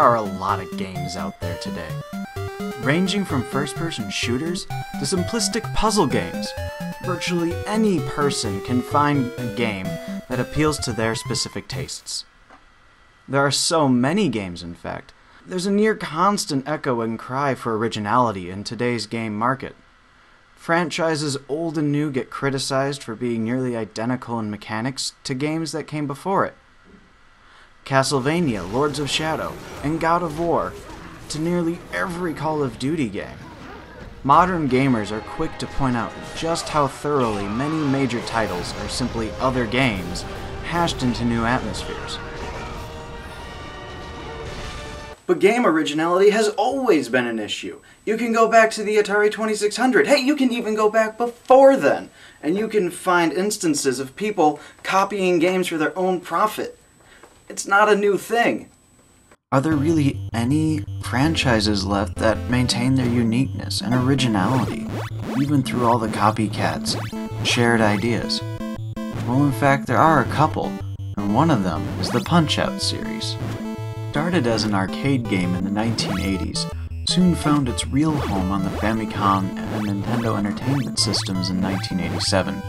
are a lot of games out there today, ranging from first-person shooters to simplistic puzzle games. Virtually any person can find a game that appeals to their specific tastes. There are so many games, in fact. There's a near constant echo and cry for originality in today's game market. Franchises old and new get criticized for being nearly identical in mechanics to games that came before it. Castlevania, Lords of Shadow, and God of War, to nearly every Call of Duty game. Modern gamers are quick to point out just how thoroughly many major titles are simply other games hashed into new atmospheres. But game originality has always been an issue. You can go back to the Atari 2600. Hey, you can even go back before then, and you can find instances of people copying games for their own profit. It's not a new thing. Are there really any franchises left that maintain their uniqueness and originality, even through all the copycats and shared ideas? Well, in fact, there are a couple, and one of them is the Punch-Out series. Started as an arcade game in the 1980s, soon found its real home on the Famicom and Nintendo Entertainment Systems in 1987.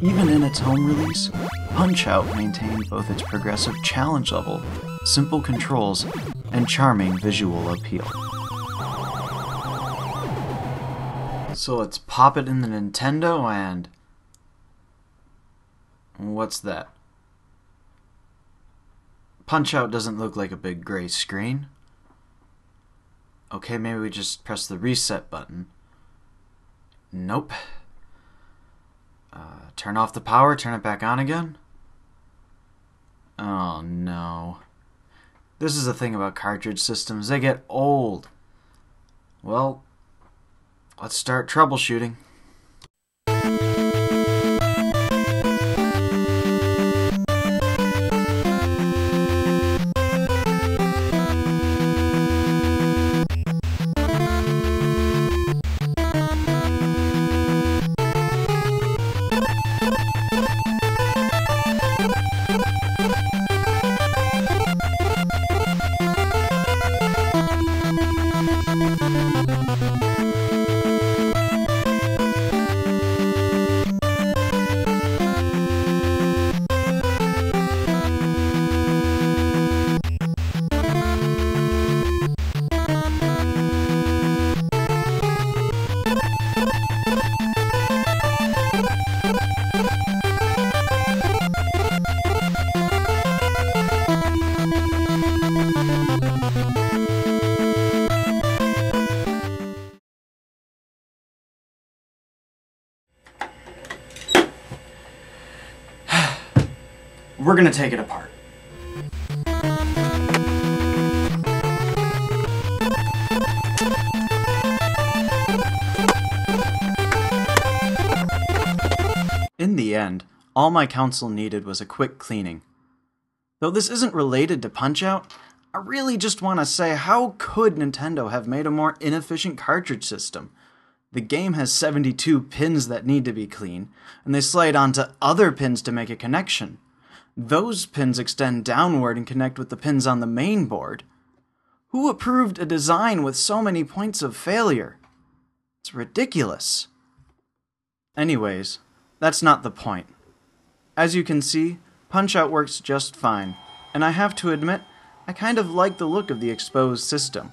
Even in its home release, Punch-Out maintained both its progressive challenge level, simple controls, and charming visual appeal. So let's pop it in the Nintendo and... what's that? Punch-Out doesn't look like a big gray screen. Okay, maybe we just press the reset button. Nope. Turn off the power, turn it back on again. Oh no. This is the thing about cartridge systems, they get old. Well, let's start troubleshooting. We're gonna take it apart. In the end, all my counsel needed was a quick cleaning. Though this isn't related to Punch-Out, I really just want to say, how could Nintendo have made a more inefficient cartridge system? The game has 72 pins that need to be clean, and they slide onto other pins to make a connection. Those pins extend downward and connect with the pins on the main board. Who approved a design with so many points of failure? It's ridiculous. Anyways, that's not the point. As you can see, Punch-Out works just fine, and I have to admit, I kind of like the look of the exposed system.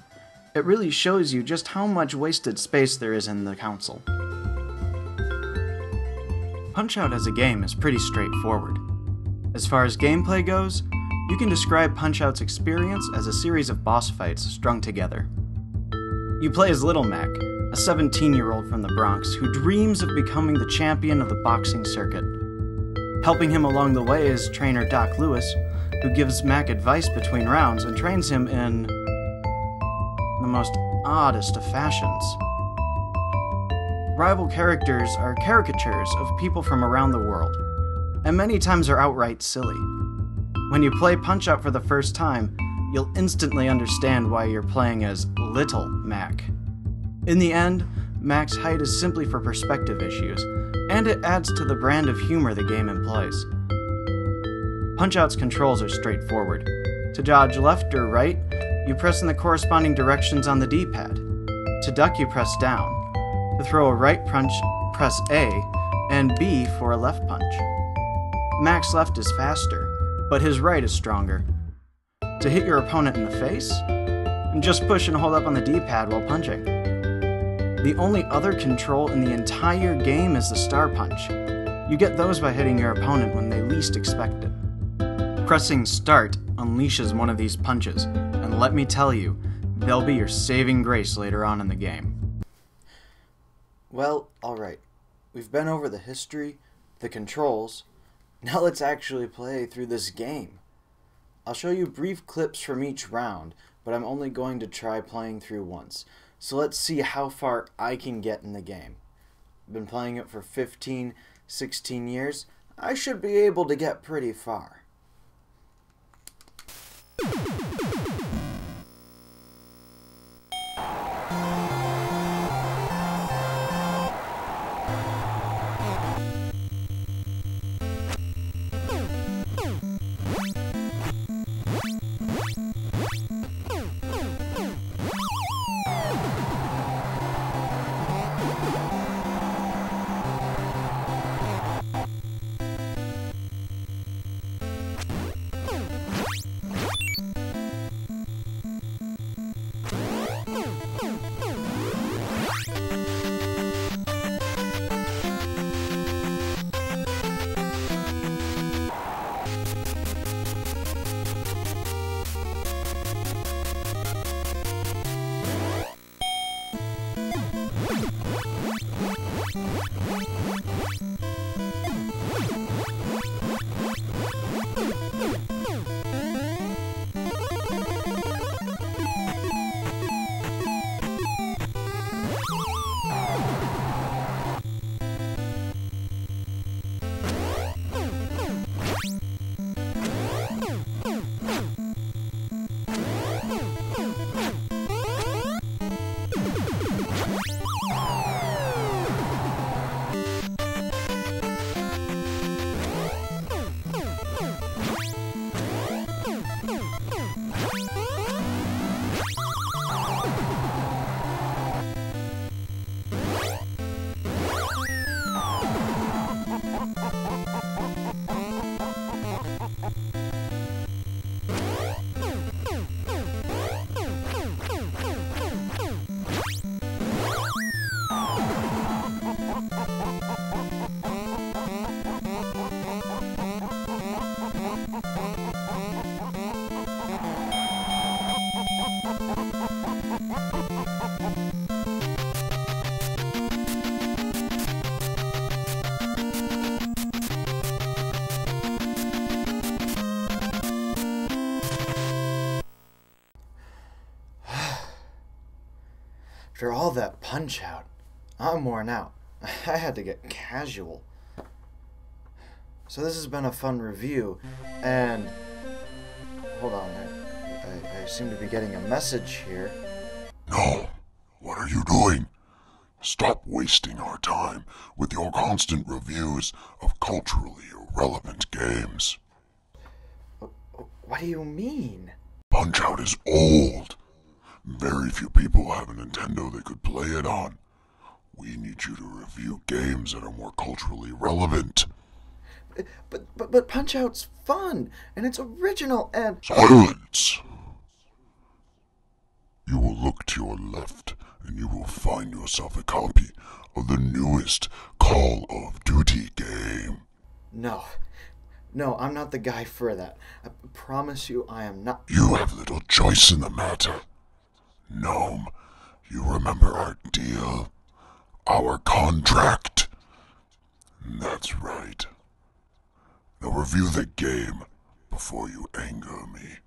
It really shows you just how much wasted space there is in the console. Punch-Out as a game is pretty straightforward. As far as gameplay goes, you can describe Punch-Out's experience as a series of boss fights strung together. You play as Little Mac, a 17-year-old from the Bronx who dreams of becoming the champion of the boxing circuit. Helping him along the way is trainer Doc Lewis, who gives Mac advice between rounds and trains him in the most oddest of fashions. Rival characters are caricatures of people from around the world, and many times are outright silly. When you play Punch-Out for the first time, you'll instantly understand why you're playing as Little Mac. In the end, Mac's height is simply for perspective issues, and it adds to the brand of humor the game employs. Punch-Out's controls are straightforward. To dodge left or right, you press in the corresponding directions on the D-pad. To duck, you press down. To throw a right punch, press A, and B for a left punch. Mac's left is faster, but his right is stronger. To hit your opponent in the face, just push and hold up on the D-pad while punching. The only other control in the entire game is the star punch. You get those by hitting your opponent when they least expect it. Pressing start unleashes one of these punches, and let me tell you, they'll be your saving grace later on in the game. Well, alright. We've been over the history, the controls. Now let's actually play through this game. I'll show you brief clips from each round, but I'm only going to try playing through once. So let's see how far I can get in the game. I've been playing it for 15, 16 years. I should be able to get pretty far. After all that punch out, I'm worn out. I had to get casual. So this has been a fun review, and hold on, I seem to be getting a message here. No, what are you doing? Stop wasting our time with your constant reviews of culturally irrelevant games. What do you mean? Punch-Out is old. Very few people have a Nintendo they could play it on. We need you to review games that are more culturally relevant. But Punch-Out's fun, and it's original, and... Silence! You will look to your left, and you will find yourself a copy of the newest Call of Duty game. No, I'm not the guy for that. I promise you I am not... You have little choice in the matter. Gnome, you remember our deal? Our contract? That's right. Now review the game before you anger me.